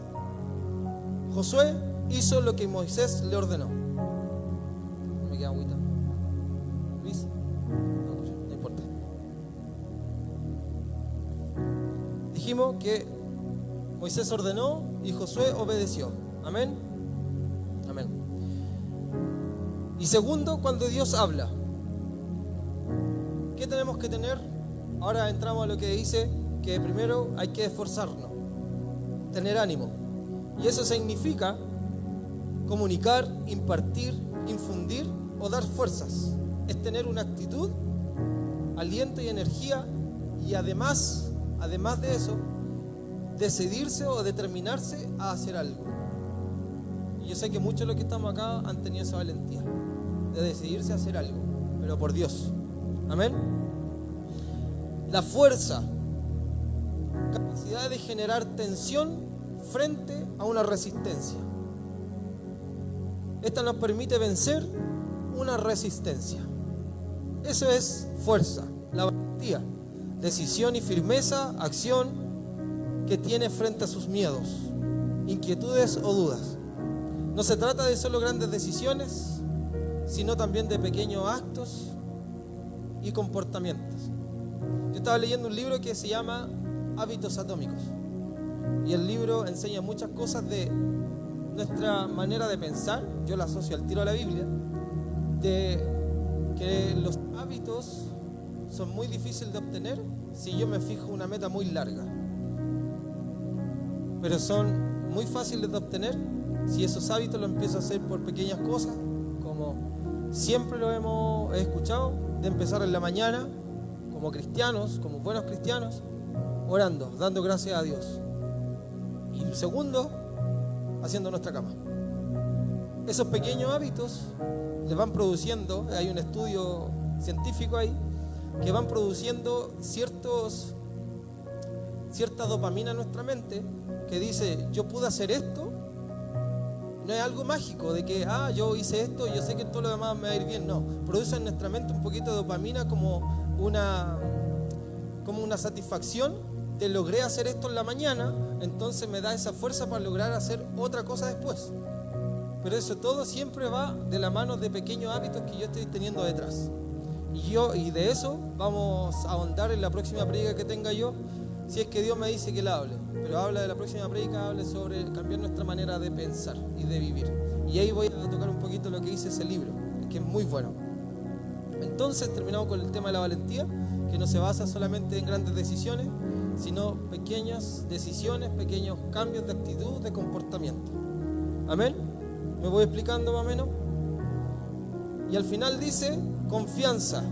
Josué hizo lo que Moisés le ordenó. No me queda agüita. ¿Luis? No importa. Dijimos que Moisés ordenó y Josué obedeció. Amén. Amén. Y segundo, cuando Dios habla, ¿qué tenemos que tener? Ahora entramos a lo que dice que primero hay que esforzarnos, tener ánimo. Y eso significa comunicar, impartir, infundir o dar fuerzas. Es tener una actitud, aliento y energía, y además de eso, decidirse o determinarse a hacer algo. Y yo sé que muchos de los que estamos acá han tenido esa valentía de decidirse a hacer algo, pero por Dios. Amén. La fuerza, capacidad de generar tensión frente a una resistencia. Esta nos permite vencer una resistencia. Eso es fuerza, la valentía, decisión y firmeza, acción que tiene frente a sus miedos, inquietudes o dudas. No se trata de solo grandes decisiones, sino también de pequeños actos y comportamientos. Yo estaba leyendo un libro que se llama Hábitos Atómicos, y el libro enseña muchas cosas de nuestra manera de pensar. Yo la asocio al tiro a la Biblia, de que los hábitos son muy difíciles de obtener si yo me fijo una meta muy larga, pero son muy fáciles de obtener si esos hábitos los empiezo a hacer por pequeñas cosas, como siempre lo hemos escuchado, de empezar en la mañana como cristianos, como buenos cristianos, orando, dando gracias a Dios. Y segundo, haciendo nuestra cama. Esos pequeños hábitos le van produciendo, hay un estudio científico ahí, que van produciendo cierta dopamina en nuestra mente que dice, yo pude hacer esto. No es algo mágico de que, yo hice esto y yo sé que todo lo demás me va a ir bien. No, produce en nuestra mente un poquito de dopamina como una satisfacción de logré hacer esto en la mañana, entonces me da esa fuerza para lograr hacer otra cosa después. Pero eso todo siempre va de la mano de pequeños hábitos que yo estoy teniendo detrás. Y de eso vamos a ahondar en la próxima prédica que tenga yo, si es que Dios me dice que la hable. Pero habla de la próxima prédica, hable sobre cambiar nuestra manera de pensar y de vivir. Y ahí voy a tocar un poquito lo que dice ese libro, que es muy bueno. Entonces terminamos con el tema de la valentía, que no se basa solamente en grandes decisiones, sino pequeñas decisiones, pequeños cambios de actitud, de comportamiento. Amén. ¿Me voy explicando más o menos? Y al final dice confianza.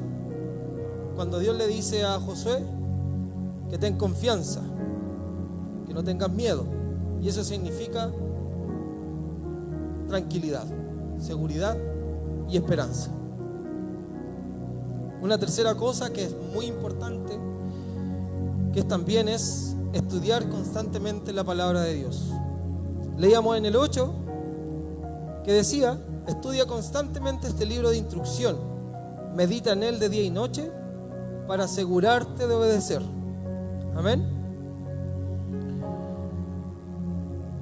Cuando Dios le dice a Josué que ten confianza, que no tengas miedo, y eso significa tranquilidad, seguridad y esperanza. Una tercera cosa que es muy importante, que también es estudiar constantemente la palabra de Dios. Leíamos en el 8 que decía, estudia constantemente este libro de instrucción, medita en él de día y noche para asegurarte de obedecer. Amén.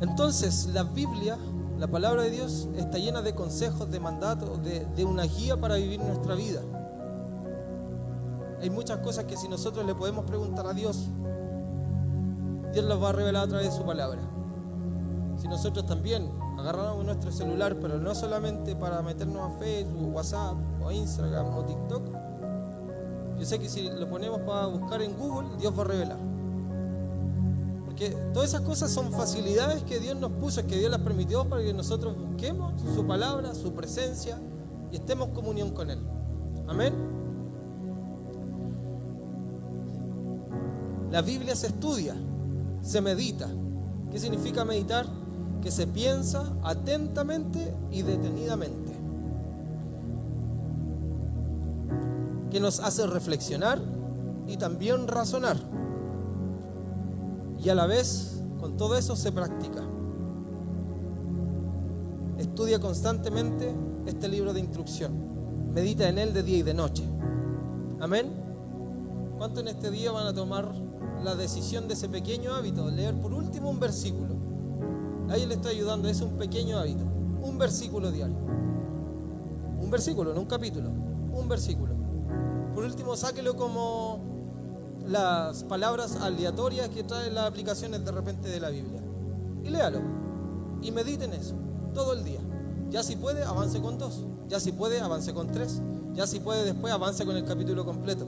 Entonces la Biblia, la palabra de Dios, está llena de consejos, de mandatos, de una guía para vivir nuestra vida. Hay muchas cosas que si nosotros le podemos preguntar a Dios, Dios las va a revelar a través de su palabra. Si nosotros también agarramos nuestro celular, pero no solamente para meternos a Facebook, WhatsApp, o Instagram, o TikTok, yo sé que si lo ponemos para buscar en Google, Dios va a revelar. Porque todas esas cosas son facilidades que Dios nos puso, que Dios las permitió para que nosotros busquemos su palabra, su presencia y estemos en comunión con Él. Amén. La Biblia se estudia, se medita. ¿Qué significa meditar? Que se piensa atentamente y detenidamente, que nos hace reflexionar y también razonar, y a la vez con todo eso se practica. Estudia constantemente este libro de instrucción, medita en él de día y de noche. Amén. ¿Cuántos en este día van a tomar la decisión de ese pequeño hábito, leer por último un versículo? Ahí le estoy ayudando, es un pequeño hábito, un versículo diario. Un versículo, no un capítulo, un versículo. Por último, sáquelo como las palabras aleatorias que traen las aplicaciones de repente de la Biblia. Y léalo, y medite en eso, todo el día. Ya si puede, avance con 2. Ya si puede, avance con 3. Ya si puede, después avance con el capítulo completo.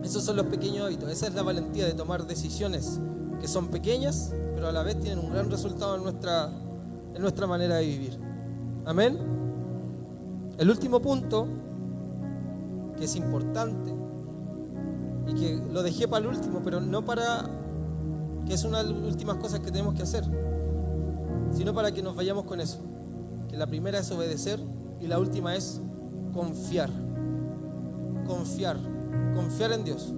Esos son los pequeños hábitos. Esa es la valentía de tomar decisiones que son pequeñas, pero a la vez tienen un gran resultado en nuestra manera de vivir. Amén. El último punto, que es importante y que lo dejé para el último, pero no para que es una de las últimas cosas que tenemos que hacer, sino para que nos vayamos con eso. Que la primera es obedecer y la última es confiar. Confiar en Dios.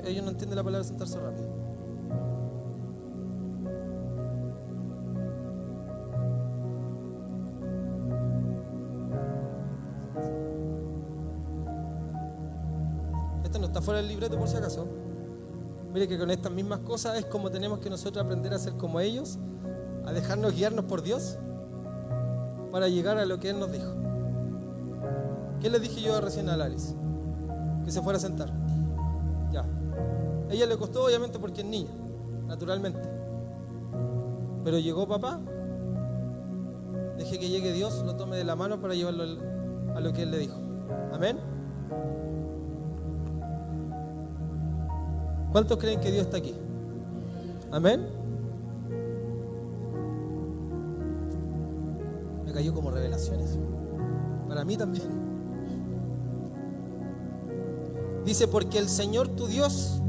Ellos no entienden la palabra sentarse rápido. Esto no está fuera del libreto por si acaso. Mire que con estas mismas cosas es como tenemos que nosotros aprender a ser como ellos, a dejarnos guiarnos por Dios para llegar a lo que Él nos dijo. ¿Qué le dije yo recién a Alice? Que se fuera a sentar. Ya. A ella le costó obviamente porque es niña, naturalmente. Pero llegó papá, dejé que llegue Dios, lo tome de la mano para llevarlo a lo que Él le dijo. Amén. ¿Cuántos creen que Dios está aquí? Amén. Me cayó como revelaciones. Para mí también. Dice, porque el Señor tu Dios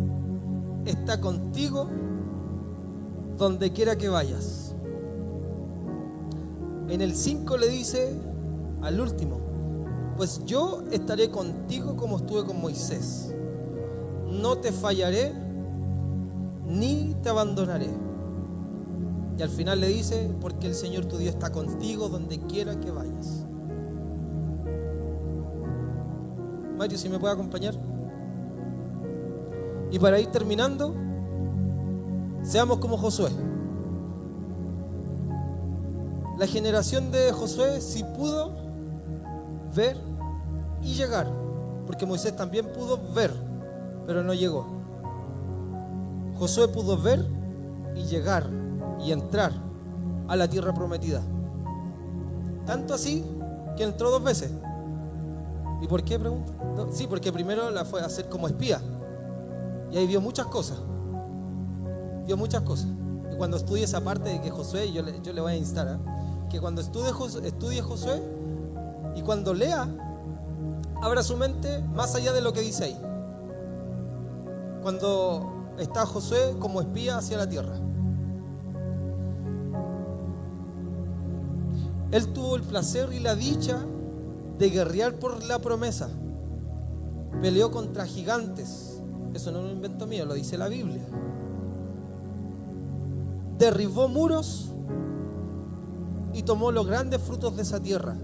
está contigo donde quiera que vayas. En el 5 le dice al último, pues yo estaré contigo como estuve con Moisés. No te fallaré ni te abandonaré. Y al final le dice, porque el Señor tu Dios está contigo donde quiera que vayas. Mario, si me puede acompañar. Y para ir terminando, seamos como Josué. La generación de Josué sí pudo ver y llegar, porque Moisés también pudo ver, pero no llegó. Josué pudo ver y llegar y entrar a la tierra prometida. Tanto así que entró 2 veces. ¿Y por qué, pregunto? No, sí, porque primero la fue a hacer como espía. Y ahí vio muchas cosas. Vio muchas cosas. Y cuando estudie esa parte de que Josué, yo le voy a instar, que cuando estudie Josué y cuando lea, abra su mente más allá de lo que dice ahí. Cuando está Josué como espía hacia la tierra. Él tuvo el placer y la dicha de guerrear por la promesa. Peleó contra gigantes. Eso no lo invento mío, lo dice la Biblia. Derribó muros y tomó los grandes frutos de esa tierra.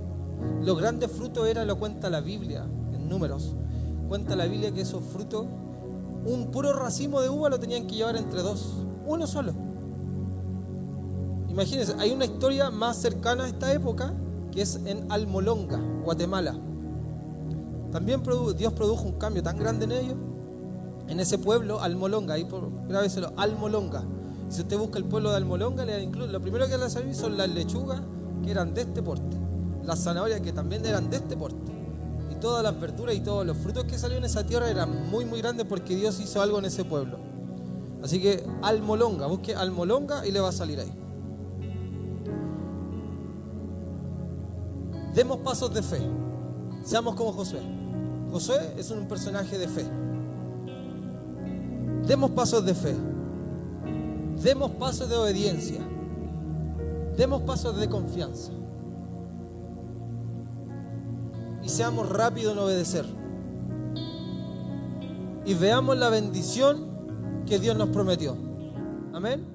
Los grandes frutos lo cuenta la Biblia, en Números. Cuenta la Biblia que esos frutos, un puro racimo de uva lo tenían que llevar entre 2, uno solo. Imagínense, hay una historia más cercana a esta época que es en Almolonga, Guatemala. También Dios produjo un cambio tan grande en ellos, en ese pueblo, Almolonga, ahí grábeselo, Almolonga. Si usted busca el pueblo de Almolonga, lo primero que le va a salir son las lechugas que eran de este porte, las zanahorias que también eran de este porte, y todas las verduras y todos los frutos que salieron en esa tierra eran muy muy grandes porque Dios hizo algo en ese pueblo. Así que Almolonga, busque Almolonga y le va a salir ahí. Demos pasos de fe. Seamos como Josué. Josué es un personaje de fe. Demos pasos de fe. Demos pasos de obediencia. Demos pasos de confianza. Y seamos rápidos en obedecer. Y veamos la bendición que Dios nos prometió. Amén.